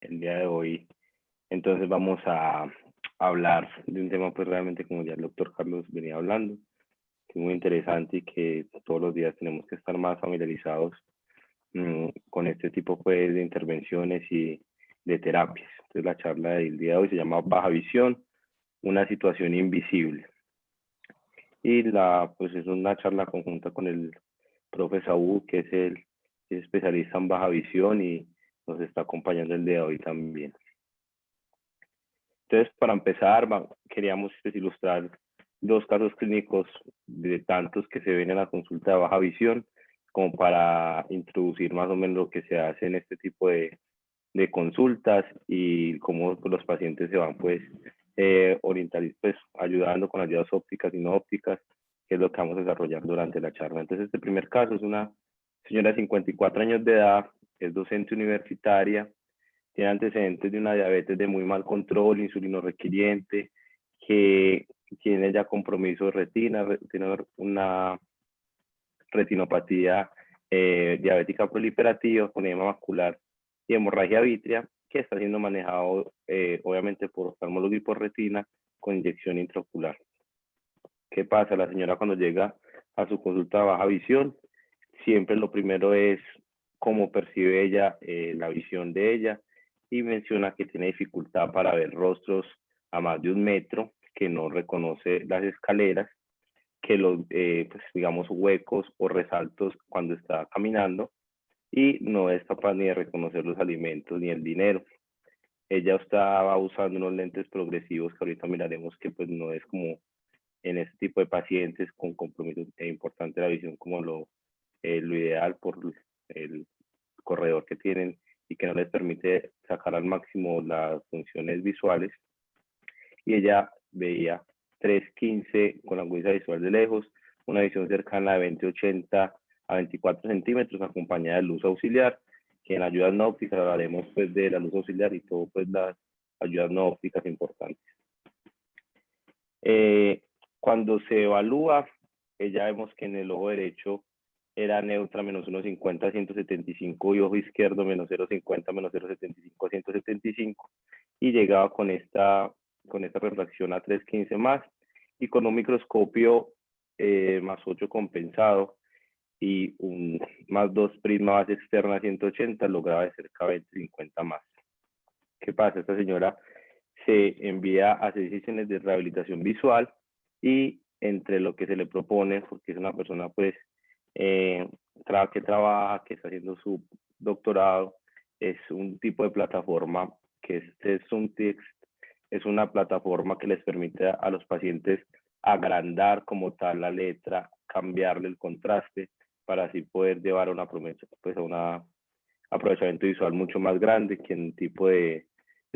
el día de hoy. Entonces vamos a hablar de un tema pues realmente como ya el doctor Carlos venía hablando, que es muy interesante y que todos los días tenemos que estar más familiarizados con este tipo pues de intervenciones y de terapias. Entonces la charla del día de hoy se llama Baja Visión, una situación invisible. Y pues es una charla conjunta con el profe Saúl, que es el especialista en baja visión y nos está acompañando el día de hoy también. Entonces, para empezar, queríamos ilustrar dos casos clínicos de tantos que se ven en la consulta de baja visión, como para introducir más o menos lo que se hace en este tipo de consultas y cómo los pacientes se van pues pues ayudando con ayudas ópticas y no ópticas, que es lo que vamos a desarrollar durante la charla. Entonces, este primer caso es una señora de 54 años de edad, es docente universitaria, tiene antecedentes de una diabetes de muy mal control, insulino requiriente, que tiene ya compromiso de retina, tiene una retinopatía diabética proliferativa con edema macular y hemorragia vítrea, que está siendo manejado obviamente por oftalmólogo y por retina con inyección intraocular. ¿Qué pasa? La señora cuando llega a su consulta de baja visión, siempre lo primero es cómo percibe ella la visión de ella, y menciona que tiene dificultad para ver rostros a más de 1 metro, que no reconoce las escaleras, que los, pues, digamos, huecos o resaltos cuando está caminando, y no es capaz ni de reconocer los alimentos ni el dinero. Ella estaba usando unos lentes progresivos que ahorita miraremos que pues no es como en este tipo de pacientes con compromiso importante de la visión como lo ideal por el corredor que tienen y que no les permite sacar al máximo las funciones visuales. Y ella veía 3.15 con agudeza visual de lejos, una visión cercana de 20-80 a 24 centímetros, acompañada de luz auxiliar, que en ayudas no ópticas hablaremos pues de la luz auxiliar y todo pues las ayudas no ópticas importantes. Cuando se evalúa, ya vemos que en el ojo derecho era neutra menos 1.50 a 175 y ojo izquierdo menos 0.50 menos 0.75 a 175, y llegaba con esta refracción a 3.15 más, y con un microscopio más 8 compensado y un más 2 prisma base externa a 180 lograba de cerca 20-50 más. ¿Qué pasa? Esta señora se envía a 6 sesiones de rehabilitación visual, y entre lo que se le propone, porque es una persona pues que trabaja, que está haciendo su doctorado, es un tipo de plataforma que es una plataforma que les permite a los pacientes agrandar como tal la letra, cambiarle el contraste para así poder llevar a una promesa, pues a un aprovechamiento visual mucho más grande que en un tipo de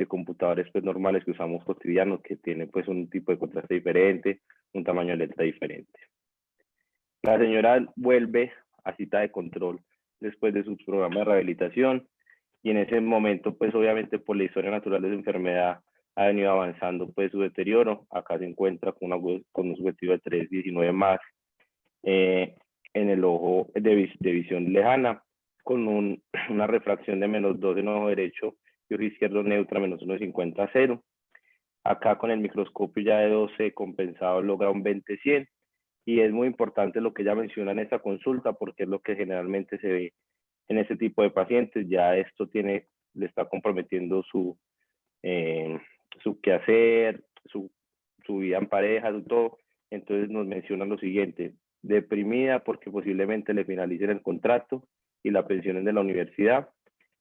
computadores pues normales que usamos cotidianos, que tiene pues un tipo de contraste diferente, un tamaño de letra diferente. La señora vuelve a cita de control después de su programa de rehabilitación, y en ese momento pues obviamente por la historia natural de su enfermedad ha venido avanzando pues su deterioro. Acá se encuentra con un subjetivo de 3.19 más en el ojo de visión lejana, con una refracción de menos 2 en ojo derecho y ojo izquierdo neutra menos 1.50 a 0. Acá con el microscopio ya de 12 compensado logra un 20-100, y es muy importante lo que ella menciona en esta consulta porque es lo que generalmente se ve en este tipo de pacientes. Ya esto le está comprometiendo su quehacer, su vida en pareja, todo. Entonces nos menciona lo siguiente: deprimida porque posiblemente le finalicen el contrato y la pensión de la universidad.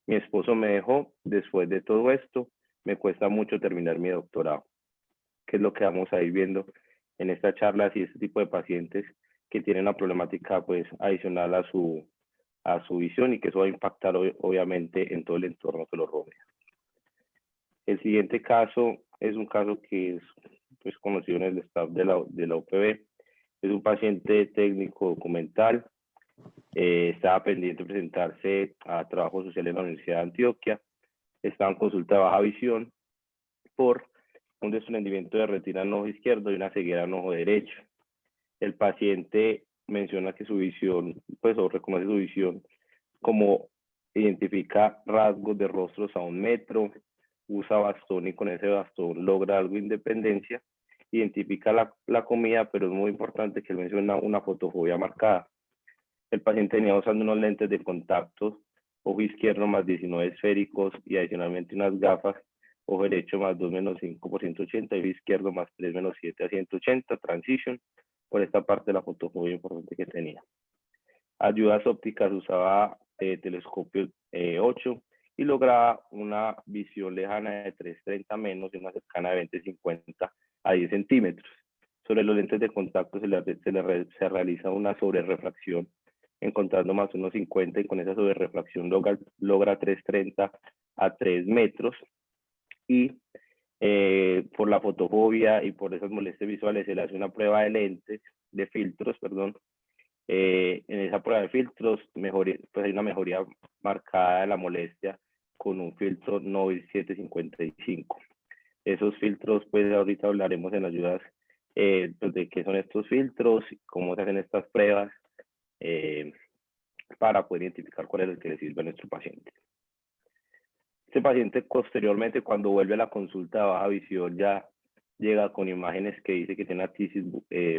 Mi esposo me dejó después de todo esto. Me cuesta mucho terminar mi doctorado. ¿Qué es lo que vamos a ir viendo en esta charla? Si este tipo de pacientes que tienen una problemática pues adicional a su visión, y que eso va a impactar obviamente en todo el entorno que lo rodea. El siguiente caso es un caso que es pues conocido en el staff de la UPB. Es un paciente técnico documental. Estaba pendiente de presentarse a trabajo social en la Universidad de Antioquia. Estaba en consulta de baja visión por un desprendimiento de retina en el ojo izquierdo y una ceguera en el ojo derecho. El paciente menciona que su visión, pues, o reconoce su visión como identifica rasgos de rostros a 1 metro, usa bastón y con ese bastón logra algo de independencia, identifica la comida, pero es muy importante que él menciona una fotofobia marcada. El paciente venía usando unos lentes de contacto, ojo izquierdo más 19 esféricos y adicionalmente unas gafas, ojo derecho más 2 menos 5 por 180, y ojo izquierdo más 3 menos 7 a 180, transition, por esta parte de la fotofobia importante que tenía. Ayudas ópticas, usaba telescopio 8 y lograba una visión lejana de 330 menos y una cercana de 20-50 a 10 centímetros. Sobre los lentes de contacto se realiza una sobrerefracción, encontrando más 1,50, y con esa sobrerefracción logra 330 a 3 metros. Y por la fotofobia y por esas molestias visuales se le hace una prueba de lentes, de filtros, perdón. En esa prueba de filtros pues hay una mejoría marcada de la molestia con un filtro Nobel 755. Esos filtros, pues ahorita hablaremos en ayudas pues de qué son estos filtros, cómo se hacen estas pruebas para poder identificar cuál es el que le sirve a nuestro paciente. Este paciente posteriormente, cuando vuelve a la consulta de baja visión, ya llega con imágenes que dice que tiene actisis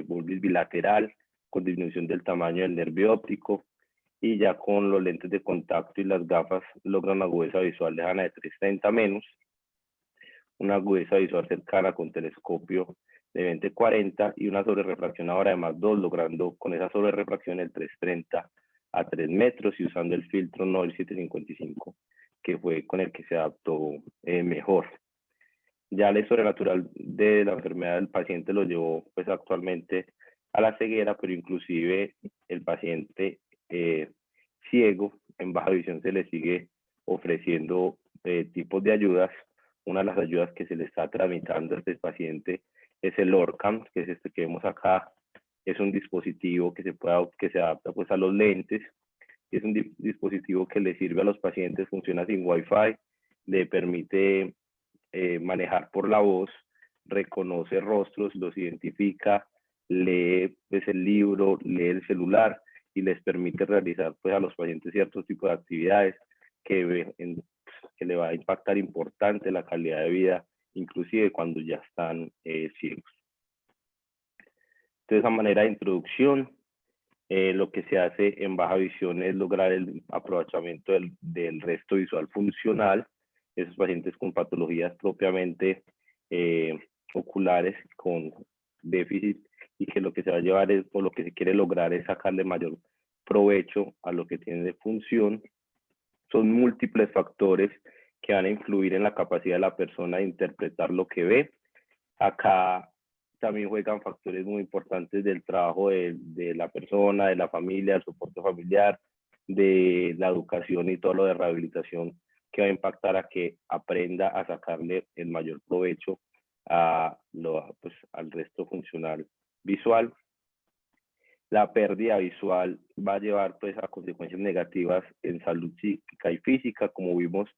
bulbis bilateral, con disminución del tamaño del nervio óptico, y ya con los lentes de contacto y las gafas logra una agudeza visual lejana de 330 menos, una agudeza visual cercana con telescopio de 20-40 y una sobrerefracción ahora de más 2, logrando con esa sobrerefracción el 330 a 3 metros y usando el filtro Nobel 755, que fue con el que se adaptó mejor. Ya la historia natural de la enfermedad del paciente lo llevó pues actualmente a la ceguera, pero inclusive el paciente ciego en baja visión se le sigue ofreciendo tipos de ayudas. Una de las ayudas que se le está tramitando a este paciente es el ORCAM, que es este que vemos acá. Es un dispositivo que se adapta pues a los lentes. Es un dispositivo que le sirve a los pacientes, funciona sin Wi-Fi, le permite manejar por la voz, reconoce rostros, los identifica, lee pues, el libro, lee el celular y les permite realizar pues, a los pacientes ciertos tipos de actividades que le va a impactar importante la calidad de vida, inclusive cuando ya están ciegos. Entonces, a manera de introducción, lo que se hace en baja visión es lograr el aprovechamiento del resto visual funcional. Esos pacientes con patologías propiamente oculares, con déficit, y que lo que se va a llevar es, o lo que se quiere lograr es sacarle mayor provecho a lo que tiene de función. Son múltiples factores que van a influir en la capacidad de la persona de interpretar lo que ve. Acá también juegan factores muy importantes del trabajo de la persona, de la familia, del soporte familiar, de la educación y todo lo de rehabilitación, que va a impactar a que aprenda a sacarle el mayor provecho pues, al resto funcional visual. La pérdida visual va a llevar pues, a consecuencias negativas en salud psíquica y física. Como vimos,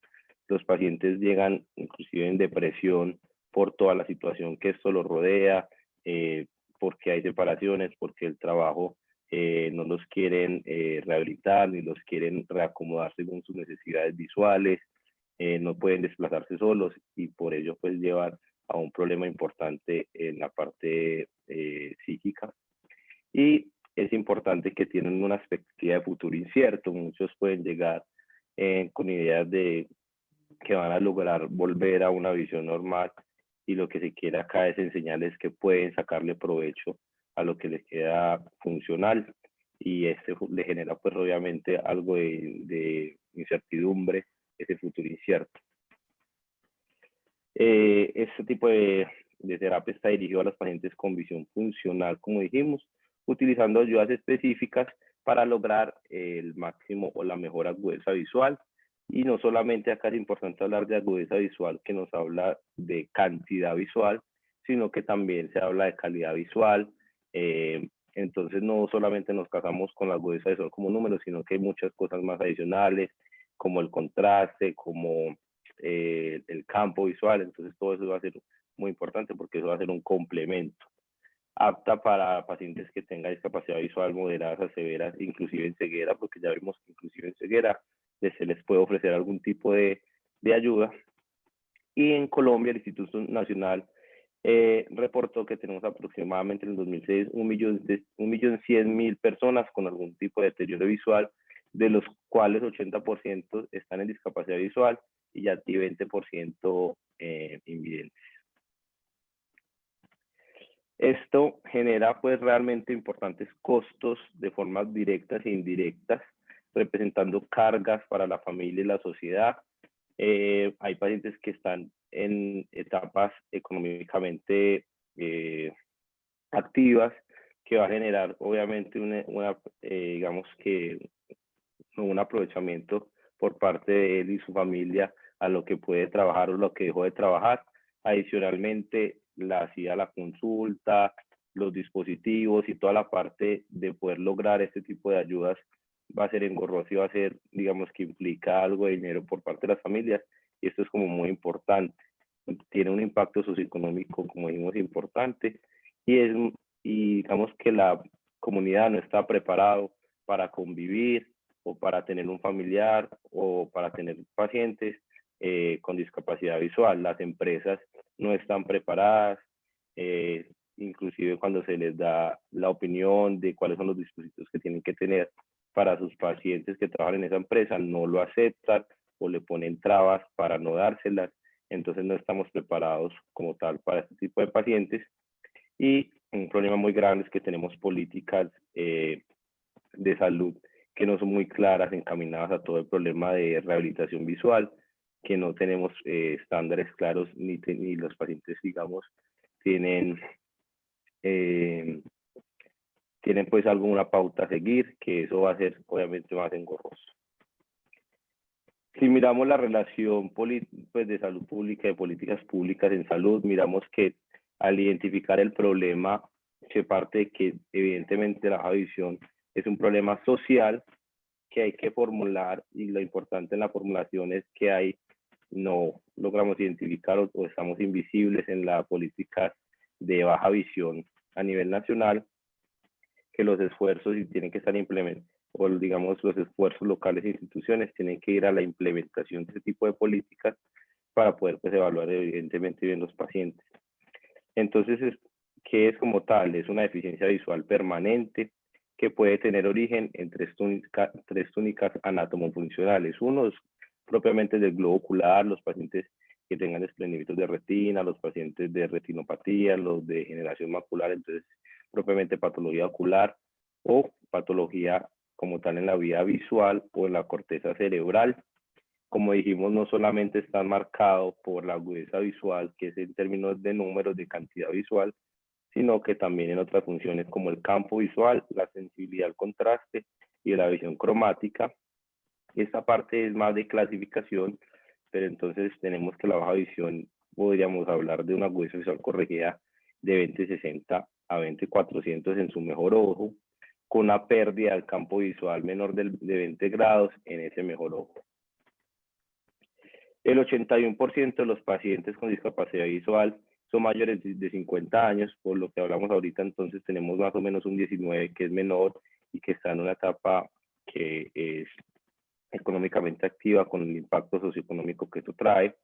los pacientes llegan inclusive en depresión por toda la situación que esto los rodea, porque hay separaciones, porque el trabajo no los quieren rehabilitar ni los quieren reacomodar según sus necesidades visuales, no pueden desplazarse solos y por ello pues llevan a un problema importante en la parte psíquica. Y es importante que tienen una perspectiva de futuro incierto. Muchos pueden llegar con ideas de que van a lograr volver a una visión normal, y lo que se quiere acá es enseñarles que pueden sacarle provecho a lo que les queda funcional, y le genera pues obviamente algo de incertidumbre, ese futuro incierto. Este tipo de terapia está dirigido a los pacientes con visión funcional, como dijimos, utilizando ayudas específicas para lograr el máximo o la mejor agudeza visual. Y no solamente acá es importante hablar de agudeza visual, que nos habla de cantidad visual, sino que también se habla de calidad visual. Entonces no solamente nos casamos con la agudeza visual como número, sino que hay muchas cosas más adicionales, como el contraste, como el campo visual. Entonces todo eso va a ser muy importante porque eso va a ser un complemento. Apta para pacientes que tengan discapacidad visual moderadas a severas, inclusive en ceguera, porque ya vimos que inclusive en ceguera se les puede ofrecer algún tipo de ayuda. Y en Colombia el Instituto Nacional reportó que tenemos aproximadamente en el 2006 1.100.000 personas con algún tipo de deterioro visual, de los cuales 80% están en discapacidad visual y ya 20% invidentes. Esto genera pues realmente importantes costos de formas directas e indirectas, representando cargas para la familia y la sociedad. Hay pacientes que están en etapas económicamente activas, que va a generar obviamente digamos que un aprovechamiento por parte de él y su familia a lo que puede trabajar o lo que dejó de trabajar. Adicionalmente, la consulta, los dispositivos y toda la parte de poder lograr este tipo de ayudas va a ser engorroso y va a ser, digamos, que implica algo de dinero por parte de las familias, y esto es como muy importante. Tiene un impacto socioeconómico, como dijimos, importante, y digamos que la comunidad no está preparado para convivir o para tener un familiar o para tener pacientes con discapacidad visual. Las empresas no están preparadas, inclusive cuando se les da la opinión de cuáles son los dispositivos que tienen que tener para sus pacientes que trabajan en esa empresa, no lo aceptan o le ponen trabas para no dárselas. Entonces no estamos preparados como tal para este tipo de pacientes. Y un problema muy grande es que tenemos políticas de salud que no son muy claras, encaminadas a todo el problema de rehabilitación visual, que no tenemos estándares claros, ni los pacientes, digamos, tienen pues alguna pauta a seguir, que eso va a ser obviamente más engorroso. Si miramos la relación pues, de salud pública, de políticas públicas en salud, miramos que al identificar el problema, se parte de que evidentemente la baja visión es un problema social que hay que formular, y lo importante en la formulación es que no logramos identificar o estamos invisibles en la política de baja visión a nivel nacional, que los esfuerzos tienen que estar implementados, o digamos los esfuerzos locales e instituciones tienen que ir a la implementación de este tipo de políticas para poder pues evaluar evidentemente bien los pacientes. Entonces, ¿qué es como tal? Es una deficiencia visual permanente que puede tener origen en tres túnicas anatomofuncionales. Uno es propiamente del globo ocular, los pacientes que tengan desprendimientos de retina, los pacientes de retinopatía, los de degeneración macular, entonces propiamente patología ocular o patología como tal en la vía visual o en la corteza cerebral. Como dijimos, no solamente están marcados por la agudeza visual, que es en términos de números de cantidad visual, sino que también en otras funciones como el campo visual, la sensibilidad al contraste y la visión cromática. Esta parte es más de clasificación, pero entonces tenemos que la baja visión, podríamos hablar de una agudeza visual corregida de 20/60 a 20/400 en su mejor ojo, con una pérdida del campo visual menor de 20 grados en ese mejor ojo. El 81% de los pacientes con discapacidad visual son mayores de 50 años, por lo que hablamos ahorita, entonces tenemos más o menos un 19% que es menor y que está en una etapa que es económicamente activa con el impacto socioeconómico que esto trae.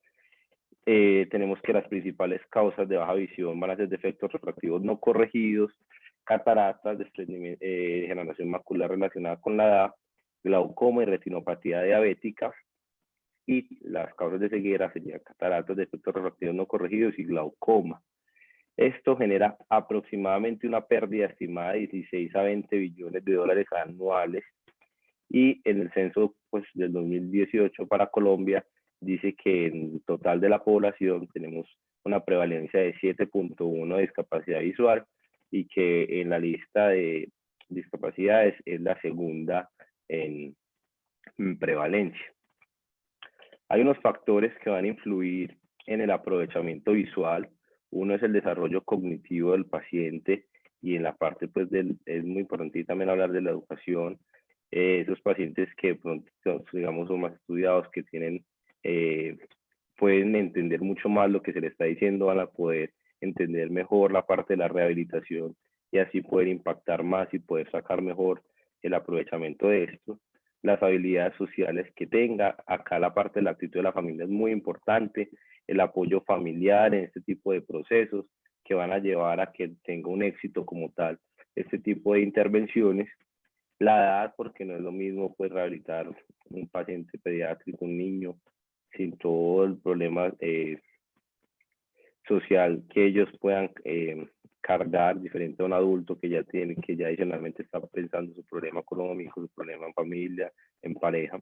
Tenemos que las principales causas de baja visión van a ser defectos refractivos no corregidos, cataratas, degeneración macular relacionada con la edad, glaucoma y retinopatía diabética. Y las causas de ceguera serían cataratas, defectos refractivos no corregidos y glaucoma. Esto genera aproximadamente una pérdida estimada de 16 a 20 billones de dólares anuales, y en el censo pues, del 2018 para Colombia dice que en total de la población tenemos una prevalencia de 7.1 de discapacidad visual, y que en la lista de discapacidades es la segunda en prevalencia. Hay unos factores que van a influir en el aprovechamiento visual. Uno es el desarrollo cognitivo del paciente, y en la parte pues es muy importante también hablar de la educación. Esos pacientes que pronto, digamos, son más estudiados, que tienen, pueden entender mucho más lo que se les está diciendo, van a poder entender mejor la parte de la rehabilitación y así poder impactar más y poder sacar mejor el aprovechamiento de esto. las habilidades sociales que tenga. Acá la parte de la actitud de la familia es muy importante, el apoyo familiar en este tipo de procesos que van a llevar a que tenga un éxito como tal este tipo de intervenciones. La edad, porque no es lo mismo pues rehabilitar un paciente pediátrico, un niño, sin todo el problema social que ellos puedan cargar, diferente a un adulto que ya tiene, que ya adicionalmente está pensando su problema económico, su problema en familia, en pareja,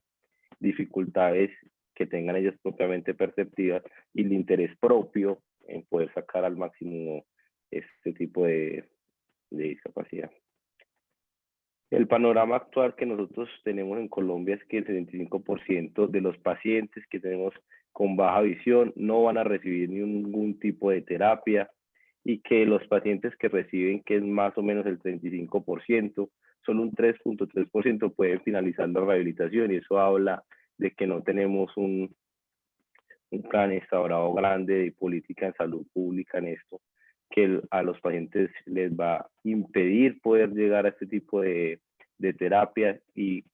dificultades que tengan ellos propiamente perceptivas y el interés propio en poder sacar al máximo este tipo de discapacidad. El panorama actual que nosotros tenemos en Colombia es que el 75% de los pacientes que tenemos con baja visión no van a recibir ningún tipo de terapia y que los pacientes que reciben, que es más o menos el 35%, solo un 3.3% pueden finalizar la rehabilitación, y eso habla de que no tenemos un plan instaurado grande de política en salud pública en esto, que a los pacientes les va a impedir poder llegar a este tipo de terapia y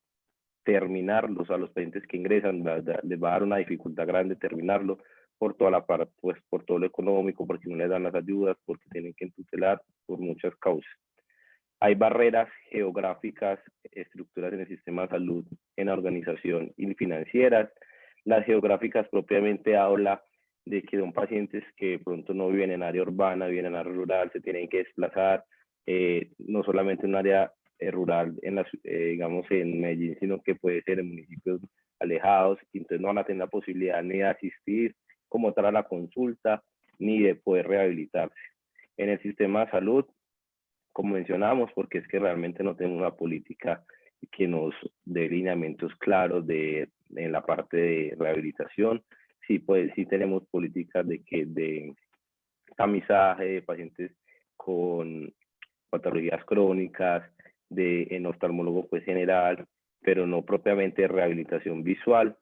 terminarlos. A los pacientes que ingresan les va a dar una dificultad grande terminarlo por toda la parte, pues por todo lo económico, porque no les dan las ayudas, porque tienen que tutelar, por muchas causas. Hay barreras geográficas, estructuras en el sistema de salud, en la organización y financieras. Las geográficas propiamente habla de que son pacientes que de pronto no viven en área urbana, viven en área rural, se tienen que desplazar, no solamente en un área rural, digamos en Medellín, sino que puede ser en municipios alejados, y entonces no van a tener la posibilidad ni de asistir como tal a la consulta, ni de poder rehabilitarse. En el sistema de salud, como mencionamos, porque es que realmente no tenemos una política que nos dé lineamientos claros en la parte de rehabilitación. Sí, pues sí tenemos políticas de tamizaje de pacientes con patologías crónicas, en oftalmólogo pues general, pero no propiamente de rehabilitación visual.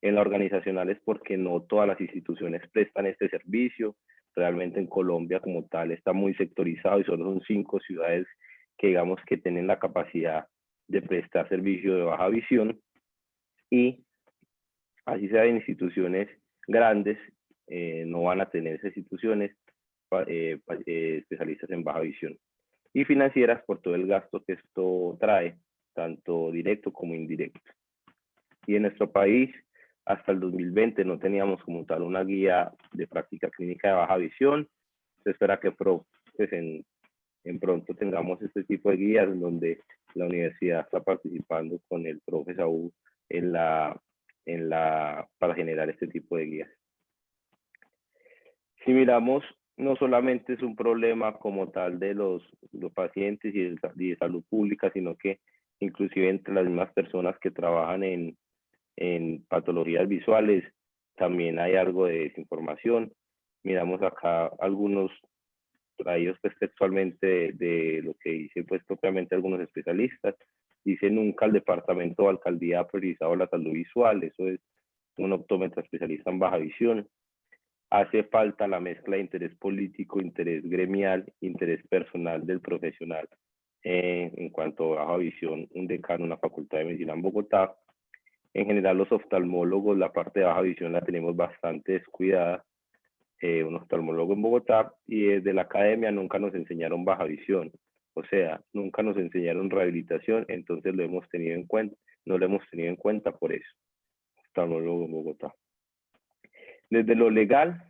En la organizacional es porque no todas las instituciones prestan este servicio. Realmente en Colombia como tal está muy sectorizado y solo son 5 ciudades que digamos que tienen la capacidad de prestar servicio de baja visión, y así sea en instituciones grandes, no van a tener esas instituciones especialistas en baja visión. Y financieras por todo el gasto que esto trae, tanto directo como indirecto. Y en nuestro país, hasta el 2020 no teníamos como tal una guía de práctica clínica de baja visión. Se espera que pues en pronto tengamos este tipo de guías en donde la universidad está participando con el profe Saúl para generar este tipo de guías. Si miramos, no solamente es un problema como tal de los pacientes y de salud pública, sino que inclusive entre las mismas personas que trabajan en patologías visuales también hay algo de desinformación. Miramos acá algunos traídos pues textualmente de lo que dice pues propiamente algunos especialistas. Dice: nunca el departamento o alcaldía ha priorizado la salud visual. Eso es un optómetra especialista en baja visión. Hace falta la mezcla de interés político, interés gremial, interés personal del profesional. En cuanto a baja visión, un decano en la Facultad de Medicina en Bogotá. En general, los oftalmólogos, la parte de baja visión la tenemos bastante descuidada. Un oftalmólogo en Bogotá, y desde la academia nunca nos enseñaron baja visión. O sea, nunca nos enseñaron rehabilitación, entonces lo hemos tenido en cuenta, no lo hemos tenido en cuenta por eso. Oftalmólogo en Bogotá. Desde lo legal,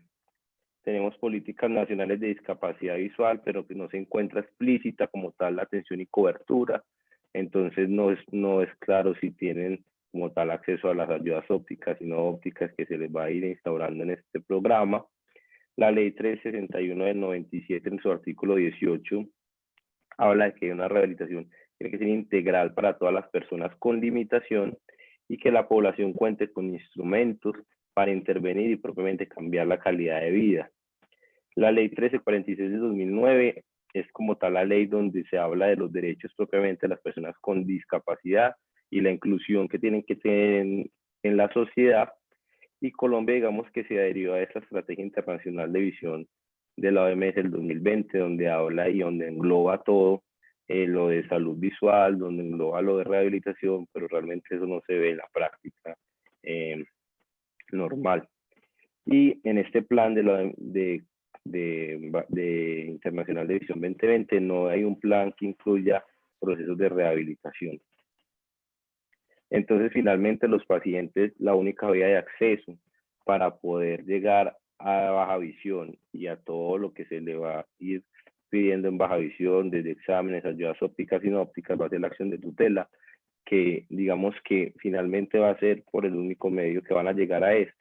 tenemos políticas nacionales de discapacidad visual, pero que no se encuentra explícita como tal la atención y cobertura. Entonces no es claro si tienen como tal acceso a las ayudas ópticas y no ópticas que se les va a ir instaurando en este programa. La ley 361 del 97 en su artículo 18 habla de que una rehabilitación tiene que ser integral para todas las personas con limitación y que la población cuente con instrumentos para intervenir y propiamente cambiar la calidad de vida. La ley 1346 de 2009 es como tal la ley donde se habla de los derechos propiamente de las personas con discapacidad y la inclusión que tienen que tener en la sociedad. Y Colombia, digamos que se adherió a esta estrategia internacional de visión de la OMS del 2020, donde habla y donde engloba todo lo de salud visual, donde engloba lo de rehabilitación, pero realmente eso no se ve en la práctica normal. Y en este plan de Internacional de Visión 2020 no hay un plan que incluya procesos de rehabilitación. Entonces, finalmente, los pacientes, la única vía de acceso para poder llegar a baja visión y a todo lo que se le va a ir pidiendo en baja visión, desde exámenes, ayudas ópticas y no ópticas, va a ser la acción de tutela, que digamos que finalmente va a ser por el único medio que van a llegar a este,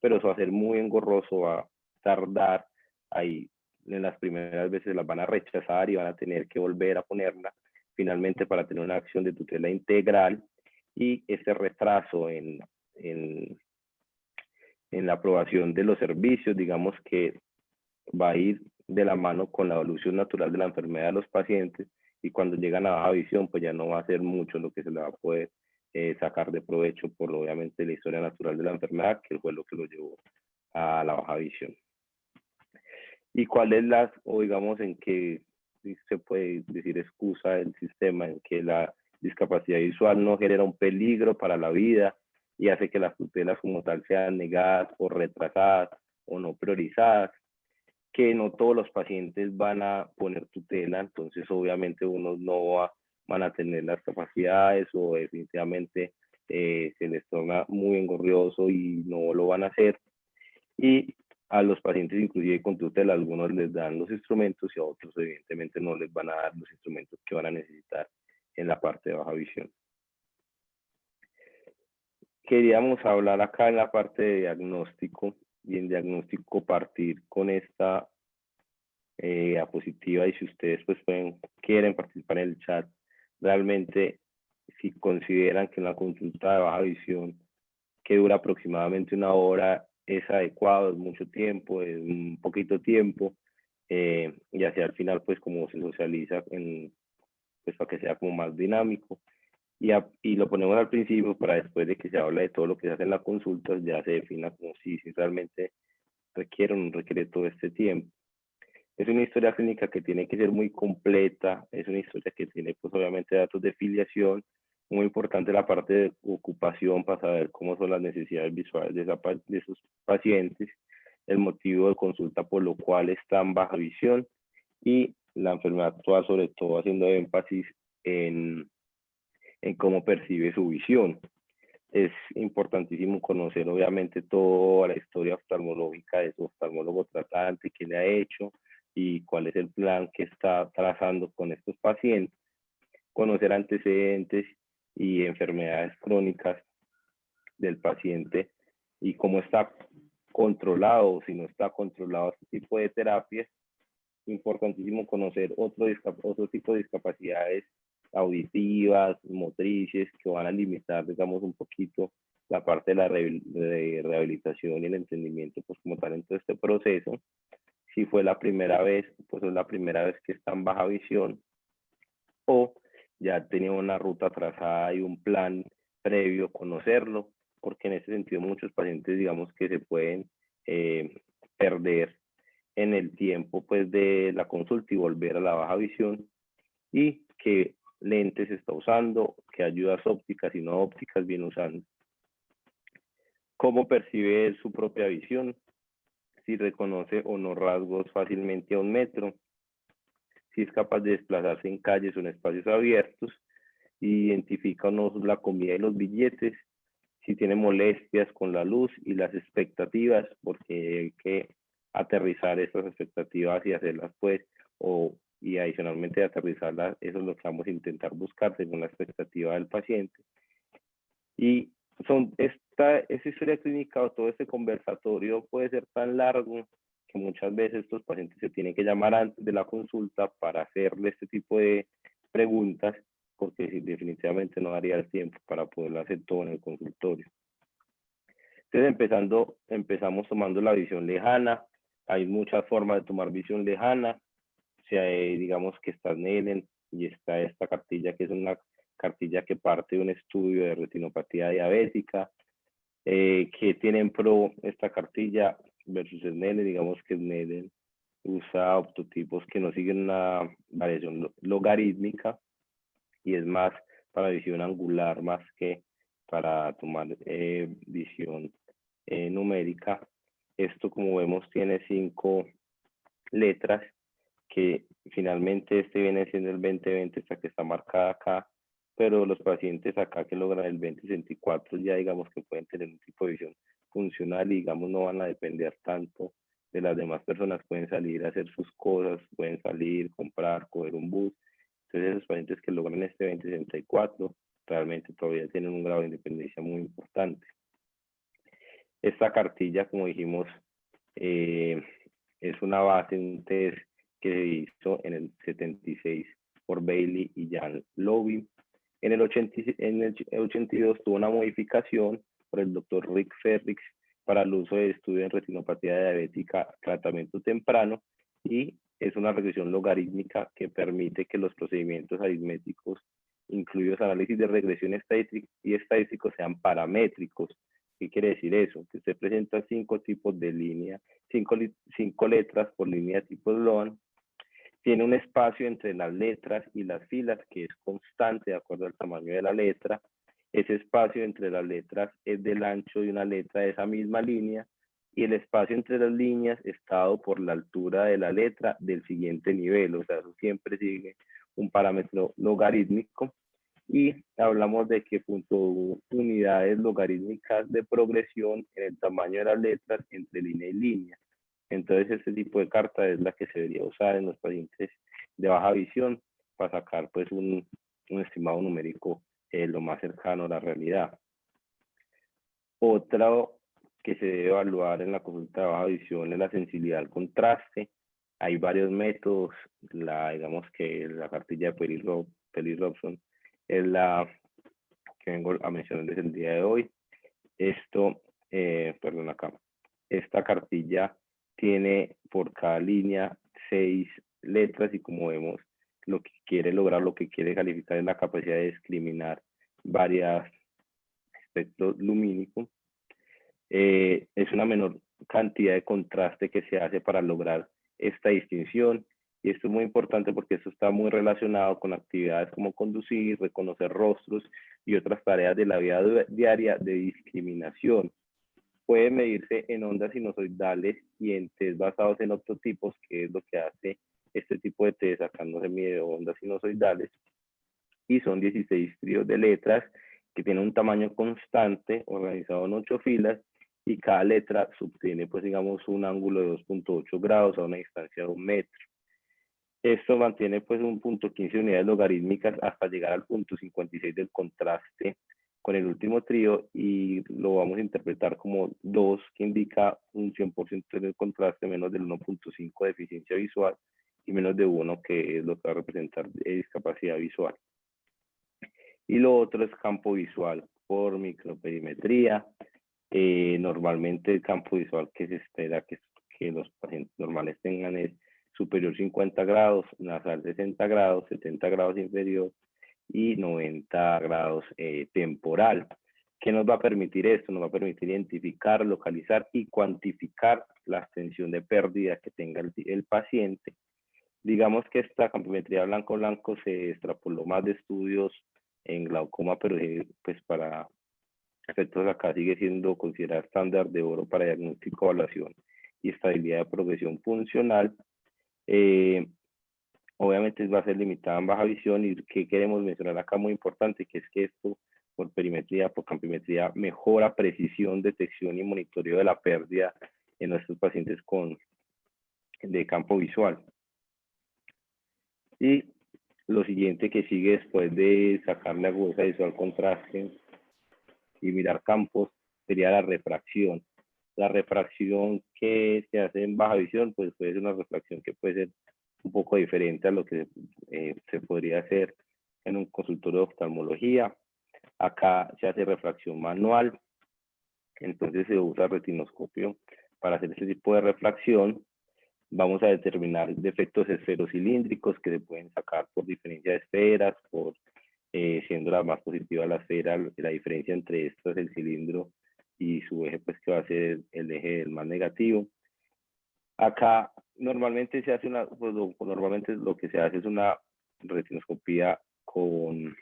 pero eso va a ser muy engorroso, va a tardar ahí, en las primeras veces las van a rechazar y van a tener que volver a ponerla finalmente para tener una acción de tutela integral, y ese retraso en la aprobación de los servicios, digamos que va a ir de la mano con la evolución natural de la enfermedad de los pacientes, y cuando llegan a baja visión, pues ya no va a ser mucho lo que se le va a poder sacar de provecho por obviamente la historia natural de la enfermedad, que fue lo que lo llevó a la baja visión. ¿Y cuál es la, o digamos en qué se puede decir excusa del sistema, en que la discapacidad visual no genera un peligro para la vida y hace que las tutelas como tal sean negadas o retrasadas o no priorizadas? Que no todos los pacientes van a poner tutela, entonces obviamente unos no van a tener las capacidades, o definitivamente se les torna muy engorrioso y no lo van a hacer. Y a los pacientes inclusive con tutela, algunos les dan los instrumentos y a otros evidentemente no les van a dar los instrumentos que van a necesitar en la parte de baja visión. Queríamos hablar acá en la parte de diagnóstico, y en diagnóstico partir con esta diapositiva, y si ustedes pues quieren participar en el chat, realmente si consideran que una consulta de baja visión que dura aproximadamente 1 hora es adecuado, es mucho tiempo, es un poquito tiempo, y hacia el final pues como se socializa pues para que sea como más dinámico, y lo ponemos al principio para después de que se habla de todo lo que se hace en la consulta, ya se defina como si realmente requiere o no requiere todo este tiempo. Es una historia clínica que tiene que ser muy completa, es una historia que tiene pues obviamente datos de filiación, muy importante la parte de ocupación para saber cómo son las necesidades visuales de esos pacientes, el motivo de consulta por lo cual está en baja visión, y la enfermedad actual, sobre todo haciendo énfasis en cómo percibe su visión. Es importantísimo conocer obviamente toda la historia oftalmológica de su oftalmólogo tratante, qué le ha hecho y cuál es el plan que está trazando con estos pacientes, conocer antecedentes y enfermedades crónicas del paciente y cómo está controlado o si no está controlado este tipo de terapias. Importantísimo conocer otro tipo de discapacidades auditivas, motrices, que van a limitar, digamos, un poquito la parte de la rehabilitación y el entendimiento, pues como tal en todo este proceso. Si fue la primera vez, pues es la primera vez que está en baja visión, o ya tenía una ruta trazada y un plan previo, conocerlo, porque en ese sentido muchos pacientes, digamos, que se pueden perder en el tiempo pues de la consulta y volver a la baja visión, y qué lentes está usando, qué ayudas ópticas y no ópticas viene usando, cómo percibe su propia visión, si reconoce o no rasgos fácilmente a 1 metro, si es capaz de desplazarse en calles o en espacios abiertos, identifica o no la comida y los billetes, si tiene molestias con la luz y las expectativas, porque hay que aterrizar esas expectativas y hacerlas pues, y adicionalmente aterrizarlas, eso es lo que vamos a intentar buscar según la expectativa del paciente. Y esta historia clínica o todo este conversatorio puede ser tan largo que muchas veces estos pacientes se tienen que llamar antes de la consulta para hacerle este tipo de preguntas, porque definitivamente no daría el tiempo para poderlo hacer todo en el consultorio. Entonces empezamos tomando la visión lejana. Hay muchas formas de tomar visión lejana. O sea, digamos que está Nelen y está esta cartilla, que es una cartilla que parte de un estudio de retinopatía diabética. Que tienen pro esta cartilla versus Snellen, digamos que Snellen usa optotipos que no siguen una variación logarítmica y es más para visión angular más que para tomar visión numérica. Esto, como vemos, tiene 5 letras, que finalmente este viene siendo el 2020, esta que está marcada acá, pero los pacientes acá que logran el 2064 ya digamos que pueden tener un tipo de visión funcional y digamos no van a depender tanto de las demás personas, pueden salir a hacer sus cosas, pueden salir, comprar, coger un bus. Entonces esos pacientes que logran este 2064 realmente todavía tienen un grado de independencia muy importante. Esta cartilla, como dijimos, es una base, un test que se hizo en el 76 por Bailey y Jan Lobby. En el 82 tuvo una modificación por el doctor Rick Ferrix para el uso de estudio en retinopatía diabética, tratamiento temprano, y es una regresión logarítmica que permite que los procedimientos aritméticos, incluidos análisis de regresión y estadísticos, sean paramétricos. ¿Qué quiere decir eso? Que usted presenta 5 tipos de línea, 5 letras por línea tipo Sloan, tiene un espacio entre las letras y las filas que es constante de acuerdo al tamaño de la letra. Ese espacio entre las letras es del ancho de una letra de esa misma línea, y el espacio entre las líneas está dado por la altura de la letra del siguiente nivel. O sea, eso siempre sigue un parámetro logarítmico. Y hablamos de que unidades logarítmicas de progresión en el tamaño de las letras entre línea y línea. Entonces este tipo de carta es la que se debería usar en los pacientes de baja visión para sacar pues un estimado numérico lo más cercano a la realidad. Otro que se debe evaluar en la consulta de baja visión es la sensibilidad al contraste. Hay varios métodos, digamos que la cartilla de Pelly-Robson es la que vengo a mencionarles el día de hoy. Esto, perdón acá, esta cartilla tiene por cada línea 6 letras y como vemos lo que quiere lograr, lo que quiere calificar es la capacidad de discriminar varios espectros lumínicos. Es una menor cantidad de contraste que se hace para lograr esta distinción, y esto es muy importante porque esto está muy relacionado con actividades como conducir, reconocer rostros y otras tareas de la vida diaria de discriminación. Puede medirse en ondas sinusoidales y en test basados en optotipos, que es lo que hace este tipo de test. Acá no se mide ondas sinusoidales, y son 16 tríos de letras que tienen un tamaño constante organizado en 8 filas, y cada letra subtiene pues digamos un ángulo de 2.8 grados a una distancia de 1 metro. Esto mantiene pues un punto 15 unidades logarítmicas hasta llegar al punto 56 del contraste con el último trío, y lo vamos a interpretar como 2, que indica un 100% del contraste, menos del 1.5 de eficiencia visual y menos de 1, que es lo que va a representar discapacidad visual. Y lo otro es campo visual por microperimetría. Normalmente el campo visual que se espera que los pacientes normales tengan es superior 50 grados, nasal 60 grados, 70 grados inferior y 90 grados temporal. ¿Qué nos va a permitir esto? Nos va a permitir identificar, localizar y cuantificar la extensión de pérdida que tenga el paciente. Digamos que esta campometría blanco-blanco se extrapoló más de estudios en glaucoma, pero pues para efectos acá sigue siendo considerada estándar de oro para diagnóstico, evaluación y estabilidad de progresión funcional. Obviamente va a ser limitada en baja visión, y que queremos mencionar acá muy importante, que es que esto por perimetría, por campimetría, mejora precisión, detección y monitoreo de la pérdida en nuestros pacientes de campo visual. Y lo siguiente que sigue después de sacar la agudeza visual contraste y mirar campos sería la refracción. La refracción que se hace en baja visión pues puede ser una refracción que puede ser un poco diferente a lo que se podría hacer en un consultorio de oftalmología. Acá se hace refracción manual, entonces se usa retinoscopio para hacer este tipo de refracción. Vamos a determinar defectos esferocilíndricos que se pueden sacar por diferencia de esferas, siendo la más positiva la esfera, la diferencia entre estas, el cilindro y su eje, pues que va a ser el eje del más negativo. Acá Normalmente se hace normalmente lo que se hace es una retinoscopía con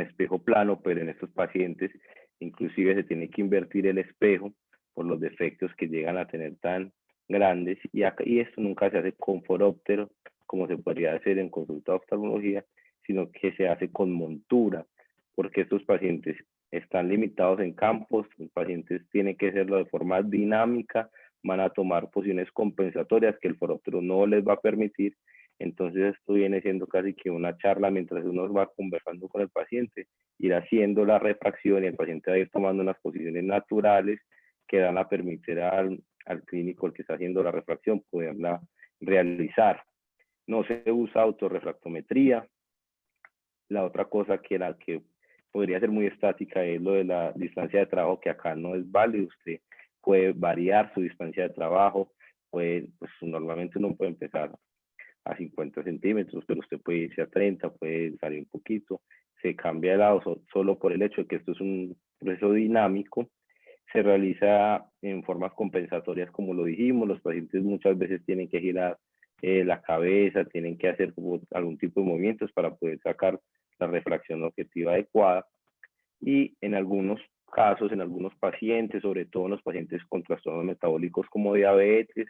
espejo plano, pero en estos pacientes inclusive se tiene que invertir el espejo por los defectos que llegan a tener tan grandes, y esto nunca se hace con foróptero como se podría hacer en consulta de oftalmología, sino que se hace con montura, porque estos pacientes están limitados en campos, los pacientes tienen que hacerlo de forma dinámica, van a tomar posiciones compensatorias que el foróptero no les va a permitir. Entonces esto viene siendo casi que una charla mientras uno va conversando con el paciente, ir haciendo la refracción y el paciente va a ir tomando unas posiciones naturales que van a permitir al clínico, el que está haciendo la refracción, poderla realizar. No se usa autorrefractometría. La otra cosa que podría ser muy estática es lo de la distancia de trabajo, que acá no es válido. Usted puede variar su distancia de trabajo, pues normalmente uno puede empezar a 50 centímetros, pero usted puede irse a 30, puede salir un poquito, se cambia de lado solo por el hecho de que esto es un proceso dinámico. Se realiza en formas compensatorias, como lo dijimos, los pacientes muchas veces tienen que girar la cabeza, tienen que hacer algún tipo de movimientos para poder sacar la refracción objetiva adecuada, y en algunos casos, en algunos pacientes, sobre todo en los pacientes con trastornos metabólicos como diabetes,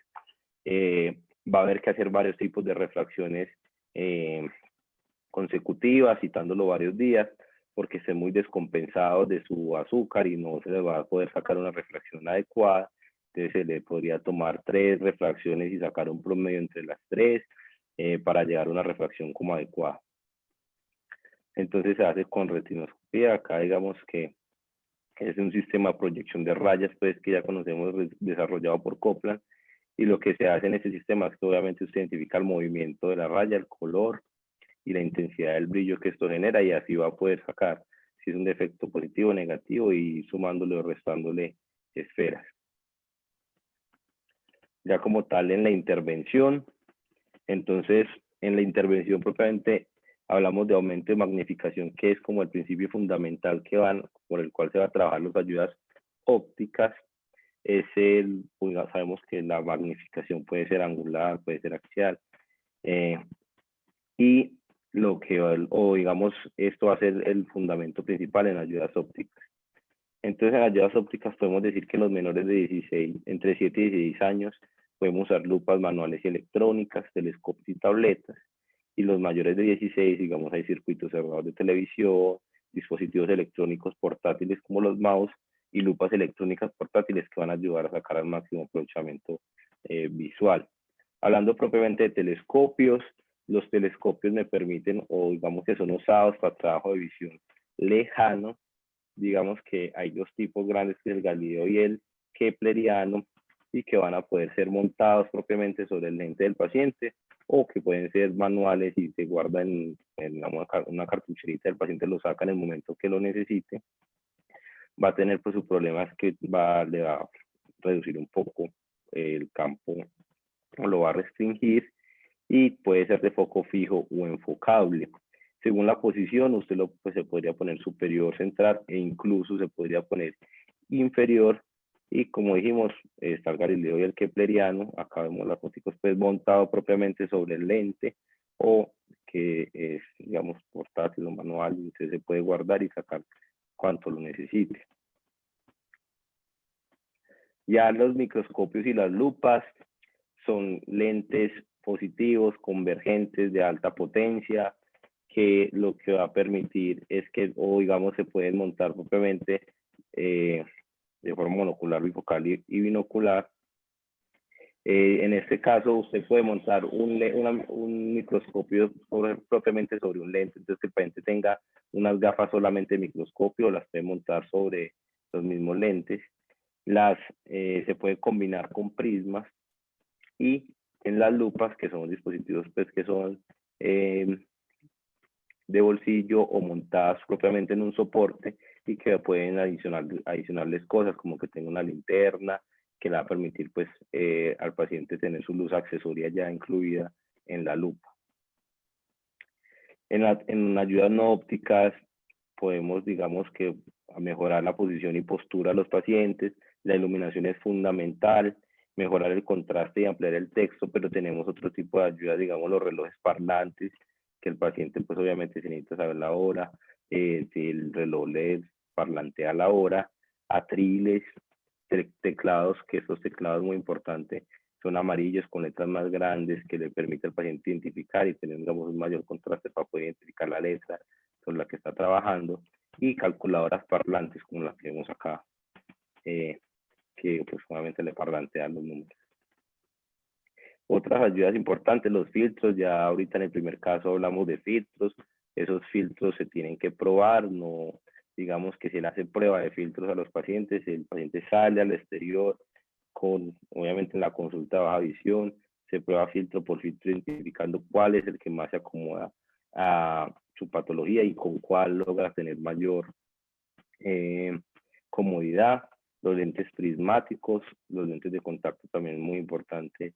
va a haber que hacer varios tipos de refracciones consecutivas, citándolo varios días, porque estén muy descompensados de su azúcar y no se les va a poder sacar una refracción adecuada. Entonces se le podría tomar 3 refracciones y sacar un promedio entre las 3 para llegar a una refracción como adecuada. Entonces se hace con retinoscopía. Acá digamos que es un sistema de proyección de rayas, pues, que ya conocemos, desarrollado por Copland, y lo que se hace en ese sistema es que obviamente usted identifica el movimiento de la raya, el color y la intensidad del brillo que esto genera, y así va a poder sacar si es un defecto positivo o negativo, y sumándole o restándole esferas. Ya como tal en la intervención, entonces en la intervención propiamente hablamos de aumento de magnificación, que es como el principio fundamental por el cual se va a trabajar las ayudas ópticas. Sabemos que la magnificación puede ser angular, puede ser axial, y digamos, esto va a ser el fundamento principal en ayudas ópticas. Entonces, en ayudas ópticas podemos decir que los menores de entre 7 y 16 años podemos usar lupas manuales y electrónicas, telescopios y tabletas, y los mayores de 16, digamos, hay circuitos cerrados de televisión, dispositivos electrónicos portátiles como los mouse y lupas electrónicas portátiles que van a ayudar a sacar al máximo aprovechamiento visual. Hablando propiamente de telescopios, los telescopios me permiten, o digamos que son usados para trabajo de visión lejano. Digamos que hay 2 tipos grandes, que es el Galileo y el Kepleriano, y que van a poder ser montados propiamente sobre el lente del paciente, o que pueden ser manuales y se guardan en una cartucherita, el paciente lo saca en el momento que lo necesite. Va a tener pues su problema, es que le va a reducir un poco el campo, o lo va a restringir, y puede ser de foco fijo o enfocable. Según la posición, usted se podría poner superior, central, e incluso se podría poner inferior. Y como dijimos, está el Galileo y el Kepleriano. Acá vemos las fotos pues montado propiamente sobre el lente, o que es, digamos, portátil o manual, y usted se puede guardar y sacar cuanto lo necesite. Ya los microscopios y las lupas son lentes positivos, convergentes, de alta potencia, que lo que va a permitir es que, o digamos, se pueden montar propiamente de forma monocular, bifocal y binocular. En este caso, usted puede montar un microscopio propiamente sobre un lente, entonces que el paciente tenga unas gafas solamente de microscopio, las puede montar sobre los mismos lentes. Se puede combinar con prismas, y en las lupas, que son dispositivos pues, que son de bolsillo o montadas propiamente en un soporte, y que pueden adicionarles cosas como que tenga una linterna que le va a permitir pues al paciente tener su luz accesoria ya incluida en la lupa. En ayudas no ópticas podemos, digamos, que mejorar la posición y postura de los pacientes. La iluminación es fundamental. mejorar el contraste y ampliar el texto, pero tenemos otro tipo de ayuda, digamos los relojes parlantes, que el paciente pues obviamente se necesita saber la hora, si el reloj le parlantea la hora, atriles, teclados, que estos teclados muy importantes son amarillos con letras más grandes que le permite al paciente identificar y tener digamos, un mayor contraste para poder identificar la letra con la que está trabajando, y calculadoras parlantes como las que vemos acá, que pues obviamente le parlantean los números. Otras ayudas importantes, los filtros, ya ahorita en el primer caso hablamos de filtros, esos filtros se tienen que probar, no digamos que se le hace prueba de filtros a los pacientes, el paciente sale al exterior con, obviamente en la consulta de baja visión, se prueba filtro por filtro identificando cuál es el que más se acomoda a su patología y con cuál logra tener mayor comodidad. Los lentes prismáticos, los lentes de contacto también muy importante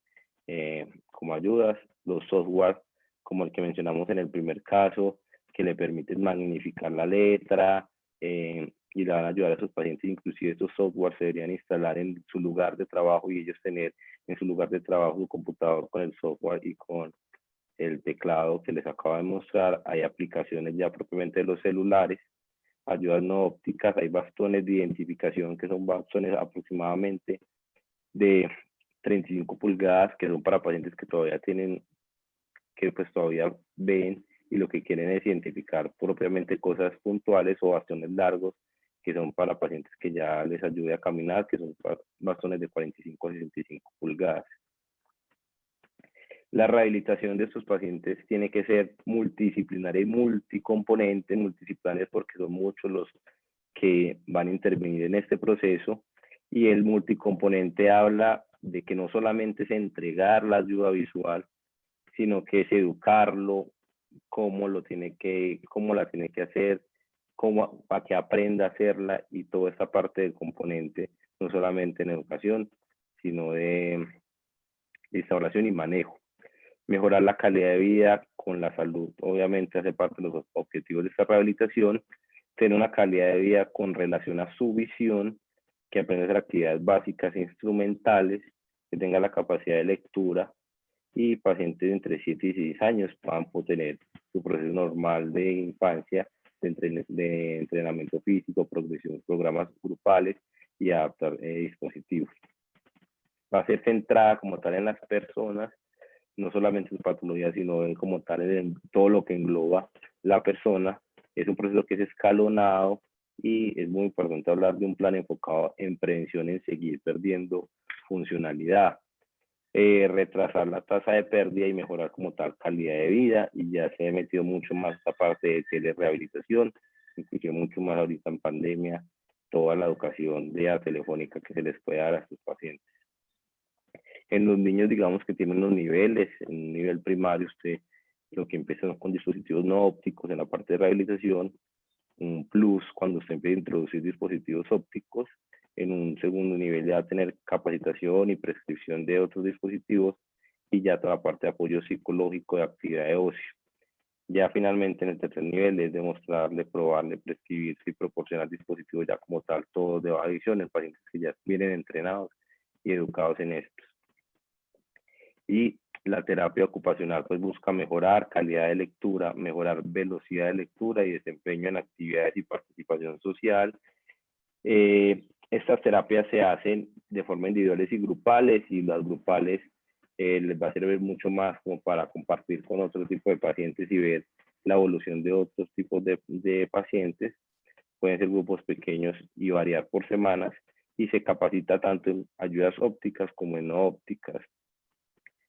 como ayudas, los software como el que mencionamos en el primer caso, que le permiten magnificar la letra y le van a ayudar a sus pacientes. Inclusive estos software se deberían instalar en su lugar de trabajo y ellos tener en su lugar de trabajo su computador con el software y con el teclado que les acabo de mostrar. Hay aplicaciones ya propiamente de los celulares, ayudas no ópticas, hay bastones de identificación que son bastones aproximadamente de 35 pulgadas que son para pacientes que todavía tienen, que pues todavía ven y lo que quieren es identificar propiamente cosas puntuales, o bastones largos que son para pacientes que ya les ayude a caminar, que son bastones de 45 a 65 pulgadas. La rehabilitación de estos pacientes tiene que ser multidisciplinaria y multicomponente, multidisciplinaria porque son muchos los que van a intervenir en este proceso, y el multicomponente habla de que no solamente es entregar la ayuda visual, sino que es educarlo, cómo la tiene que hacer, para que aprenda a hacerla, y toda esta parte del componente, no solamente en educación, sino de instauración y manejo. Mejorar la calidad de vida con la salud, obviamente hace parte de los objetivos de esta rehabilitación. Tener una calidad de vida con relación a su visión, que aprenda a hacer actividades básicas e instrumentales, que tenga la capacidad de lectura, y pacientes de entre 7 y 6 años puedan tener su proceso normal de infancia, de entrenamiento físico, progresión, programas grupales y adaptar dispositivos. Va a ser centrada como tal en las personas, no solamente su patología, sino como tal en todo lo que engloba la persona. Es un proceso que es escalonado y es muy importante hablar de un plan enfocado en prevención, en seguir perdiendo funcionalidad, retrasar la tasa de pérdida y mejorar como tal calidad de vida. Y ya se ha metido mucho más esta parte de telerehabilitación, inclusive mucho más ahorita en pandemia, toda la educación vía telefónica que se les puede dar a sus pacientes. En los niños, digamos que tienen los niveles, en un nivel primario usted lo que empieza con dispositivos no ópticos en la parte de rehabilitación, un plus cuando usted empieza a introducir dispositivos ópticos. En un segundo nivel ya va a tener capacitación y prescripción de otros dispositivos, y ya toda la parte de apoyo psicológico, de actividad de ocio. Ya finalmente en el tercer nivel es demostrarle, probarle, prescribirse y proporcionar dispositivos ya como tal, todos de baja visión, en pacientes que ya vienen entrenados y educados en estos. Y la terapia ocupacional pues busca mejorar calidad de lectura, mejorar velocidad de lectura y desempeño en actividades y participación social. Estas terapias se hacen de forma individuales y grupales, y las grupales les va a servir mucho más como para compartir con otro tipo de pacientes y ver la evolución de otros tipos de pacientes. Pueden ser grupos pequeños y variar por semanas, y se capacita tanto en ayudas ópticas como en no ópticas.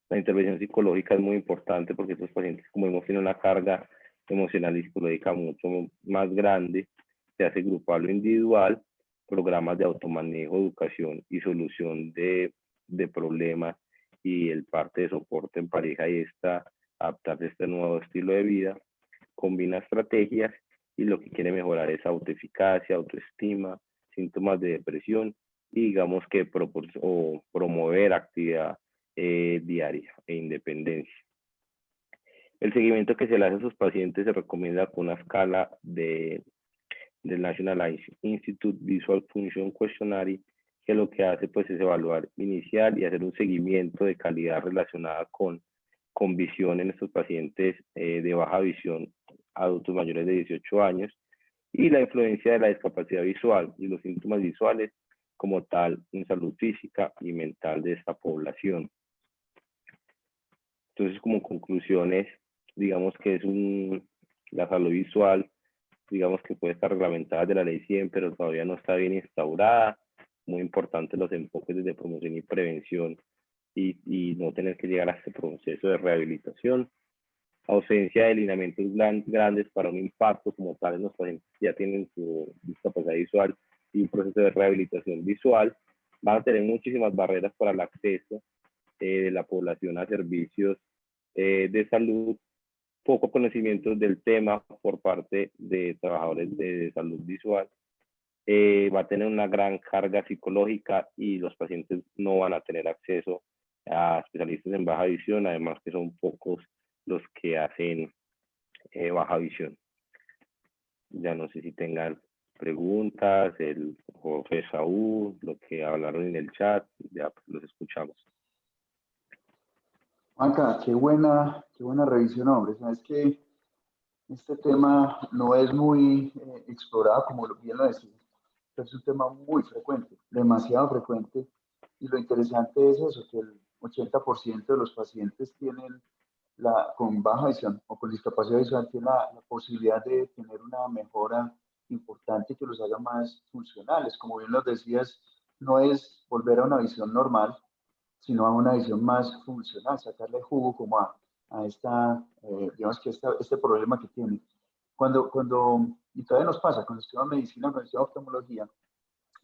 La intervención psicológica es muy importante porque estos pacientes, como hemos tenido una carga emocional y psicológica mucho más grande, se hace grupal o individual, programas de automanejo, educación y solución de problemas, y el parte de soporte en pareja y adaptarse a este nuevo estilo de vida. Combina estrategias y lo que quiere mejorar es autoeficacia, autoestima, síntomas de depresión, y digamos que promover actividad diaria e independencia. El seguimiento que se le hace a sus pacientes se recomienda con una escala del National Institute Visual Function Questionnaire, que lo que hace pues es evaluar, iniciar y hacer un seguimiento de calidad relacionada con visión en estos pacientes de baja visión, adultos mayores de 18 años, y la influencia de la discapacidad visual y los síntomas visuales como tal en salud física y mental de esta población. Entonces, como conclusiones, digamos que es la salud visual, digamos que puede estar reglamentada de la ley 100, pero todavía no está bien instaurada. Muy importante los enfoques desde promoción y prevención y no tener que llegar a este proceso de rehabilitación. Ausencia de lineamientos grandes para un impacto como tal en los pacientes que ya tienen su discapacidad visual y un proceso de rehabilitación visual. Van a tener muchísimas barreras para el acceso de la población a servicios de salud, poco conocimiento del tema por parte de trabajadores de salud visual, va a tener una gran carga psicológica y los pacientes no van a tener acceso a especialistas en baja visión, además que son pocos los que hacen baja visión. Ya no sé si tengan preguntas, el profe Saúl, lo que hablaron en el chat, ya pues los escuchamos. Juanca, qué buena revisión, hombre. Sabes que este tema no es muy explorado, como bien lo decía, pero es un tema muy frecuente, demasiado frecuente. Y lo interesante es eso, que el 80% de los pacientes tienen con baja visión o con discapacidad visual tienen la posibilidad de tener una mejora importante que los haga más funcionales. Como bien lo decías, no es volver a una visión normal, sino a una visión más funcional, sacarle jugo como a digamos que este problema que tiene. Y todavía nos pasa, cuando estudio medicina, cuando estudio oftalmología,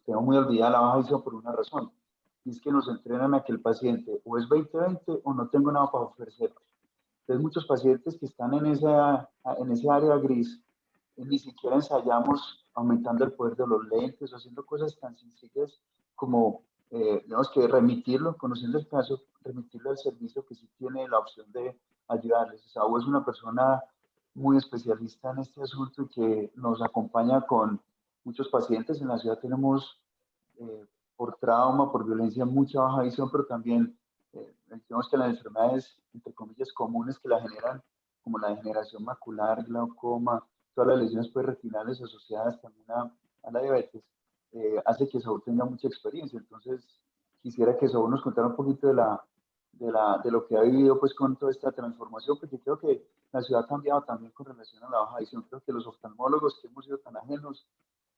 tengo muy olvidada la baja visión por una razón, y es que nos entrenan a que el paciente o es 20/20 o no tengo nada para ofrecer. Entonces, muchos pacientes que están en ese área gris, ni siquiera ensayamos aumentando el poder de los lentes o haciendo cosas tan sencillas como, digamos que remitirlo, conociendo el caso, remitirlo al servicio que sí tiene la opción de ayudarles. Saúl es una persona muy especialista en este asunto y que nos acompaña con muchos pacientes. En la ciudad tenemos, por trauma, por violencia, mucha baja visión, pero también digamos que las enfermedades, entre comillas, comunes que la generan, como la degeneración macular, glaucoma, todas las lesiones pues, retinales asociadas también a la diabetes, hace que Saúl tenga mucha experiencia. Entonces, quisiera que Saúl nos contara un poquito de lo que ha vivido pues, con toda esta transformación, porque creo que la ciudad ha cambiado también con relación a la baja visión. Creo que los oftalmólogos que hemos sido tan ajenos,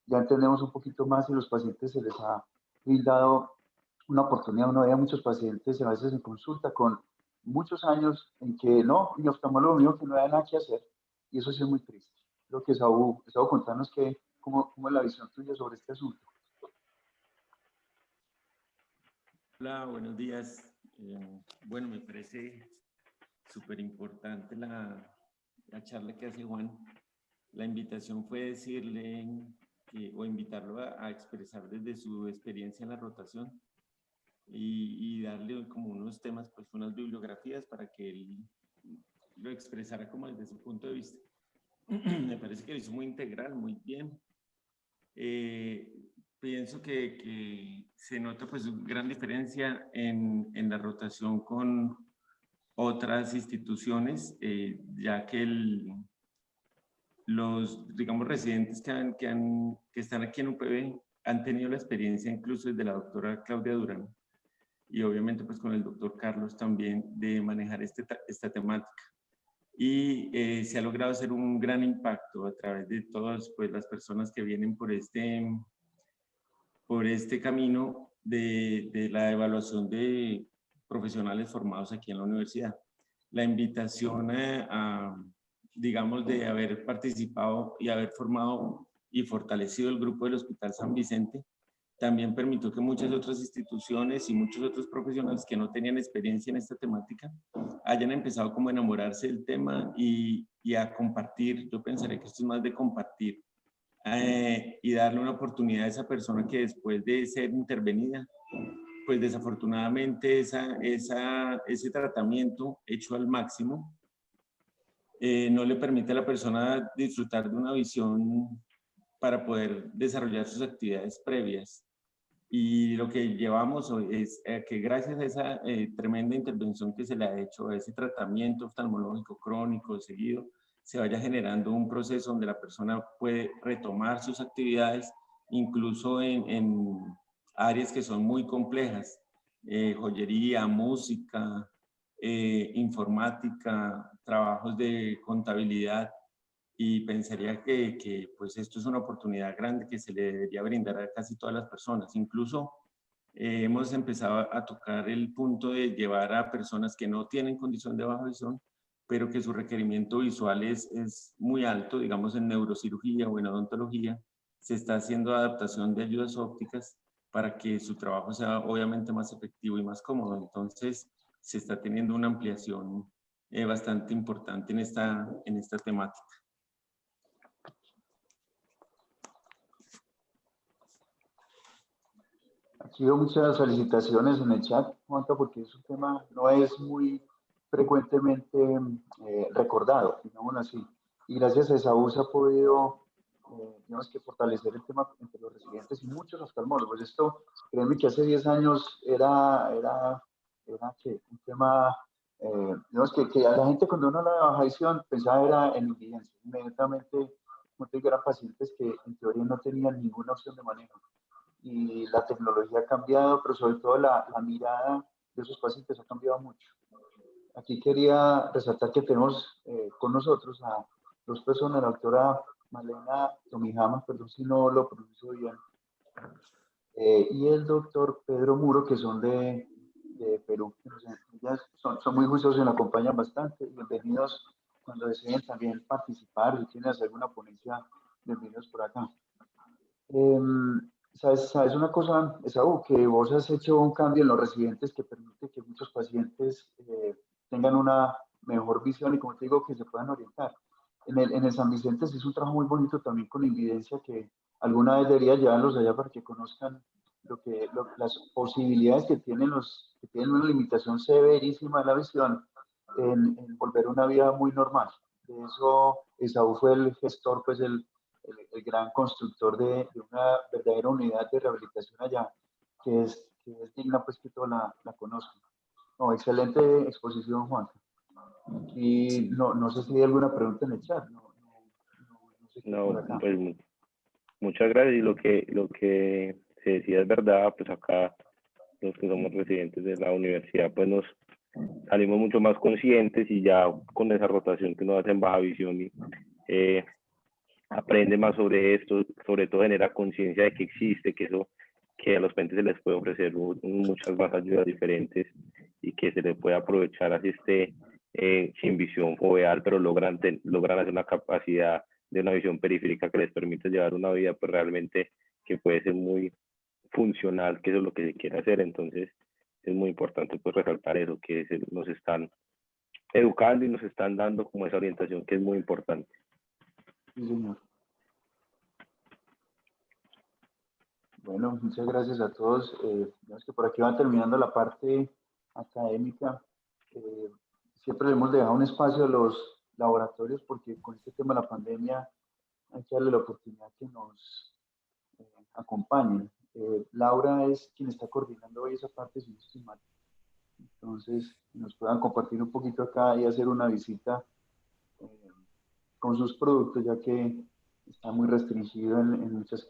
ya entendemos un poquito más y los pacientes se les ha brindado una oportunidad. Uno veía muchos pacientes a veces en consulta con muchos años en que no, mi oftalmólogo dijo que no había nada que hacer, y eso sí es muy triste. Creo que Saúl, contarnos cómo es la visión tuya sobre este asunto. Hola, buenos días. Bueno, me parece súper importante la charla que hace Juan. La invitación fue decirle o invitarlo a expresar desde su experiencia en la rotación y darle como unos temas, pues unas bibliografías para que él lo expresara como desde su punto de vista. Me parece que lo hizo muy integral, muy bien. Pienso que se nota pues gran diferencia en la rotación con otras instituciones, ya que los, digamos, residentes que están aquí en UPB han tenido la experiencia incluso desde la doctora Claudia Durán y obviamente pues con el doctor Carlos también de manejar esta temática. Y se ha logrado hacer un gran impacto a través de todas pues, las personas que vienen por este camino de la evaluación de profesionales formados aquí en la universidad. La invitación digamos, de haber participado y haber formado y fortalecido el grupo del Hospital San Vicente, también permitió que muchas otras instituciones y muchos otros profesionales que no tenían experiencia en esta temática hayan empezado como a enamorarse del tema y a compartir. Yo pensaría que esto es más de compartir y darle una oportunidad a esa persona que después de ser intervenida, pues desafortunadamente ese tratamiento hecho al máximo no le permite a la persona disfrutar de una visión para poder desarrollar sus actividades previas. Y lo que llevamos hoy es que gracias a esa tremenda intervención que se le ha hecho, a ese tratamiento oftalmológico crónico seguido, se vaya generando un proceso donde la persona puede retomar sus actividades, incluso en áreas que son muy complejas, joyería, música, informática, trabajos de contabilidad, y pensaría que pues esto es una oportunidad grande que se le debería brindar a casi todas las personas. Incluso hemos empezado a tocar el punto de llevar a personas que no tienen condición de baja visión, pero que su requerimiento visual es muy alto, digamos en neurocirugía o en odontología, se está haciendo adaptación de ayudas ópticas para que su trabajo sea obviamente más efectivo y más cómodo. Entonces, se está teniendo una ampliación bastante importante en esta temática. Aquí veo muchas felicitaciones en el chat, Juanca, porque es un tema no es muy frecuentemente recordado, digámoslo así. Y gracias a Esaú se ha podido, digamos que fortalecer el tema entre los residentes y muchos oftalmólogos. Esto, créanme que hace 10 años era que un tema, digamos que a la gente cuando uno habla de baja visión pensaba era en invidencia. Inmediatamente, como te digo, eran pacientes que en teoría no tenían ninguna opción de manejo y la tecnología ha cambiado, pero sobre todo la mirada de esos pacientes ha cambiado mucho. Aquí quería resaltar que tenemos con nosotros a dos personas, la doctora Malena Tomijama, perdón si no lo pronuncio bien, y el doctor Pedro Muro, que son de Perú. Ellas son muy juiciosos y nos acompañan bastante. Bienvenidos cuando deseen también participar, si quieren hacer alguna ponencia, bienvenidos por acá. ¿Sabes una cosa, Esaú? Que vos has hecho un cambio en los residentes que permite que muchos pacientes tengan una mejor visión y, como te digo, que se puedan orientar. En el San Vicente se hizo un trabajo muy bonito también con Invidencia, que alguna vez debería llevarlos allá para que conozcan las posibilidades que tienen los que tienen una limitación severísima de la visión en volver una vida muy normal. De eso, Esaú fue el gestor, pues el gran constructor de una verdadera unidad de rehabilitación allá, que es digna pues que todos la conozcan. No, excelente exposición, Juan. Y no sé si hay alguna pregunta en el chat. No sé qué por acá. Pues muchas gracias. Y lo que se decía es verdad, pues acá los que somos residentes de la universidad, pues nos salimos mucho más conscientes y ya con esa rotación que nos hace en baja visión y aprende más sobre esto, sobre todo genera conciencia de que existe, que a los pacientes se les puede ofrecer muchas más ayudas diferentes y que se les puede aprovechar así esté sin visión foveal, pero logran hacer una capacidad de una visión periférica que les permite llevar una vida pues realmente que puede ser muy funcional, que eso es lo que se quiere hacer. Entonces es muy importante pues resaltar eso, que nos están educando y nos están dando como esa orientación que es muy importante. Sí, señor. Bueno, muchas gracias a todos. Vemos que por aquí va terminando la parte académica. Siempre le hemos dejado un espacio a los laboratorios porque con este tema de la pandemia hay que darle la oportunidad que nos acompañen. Laura es quien está coordinando hoy esa parte, si no estoy mal. Entonces, nos puedan compartir un poquito acá y hacer una visita con sus productos, ya que está muy restringido en muchas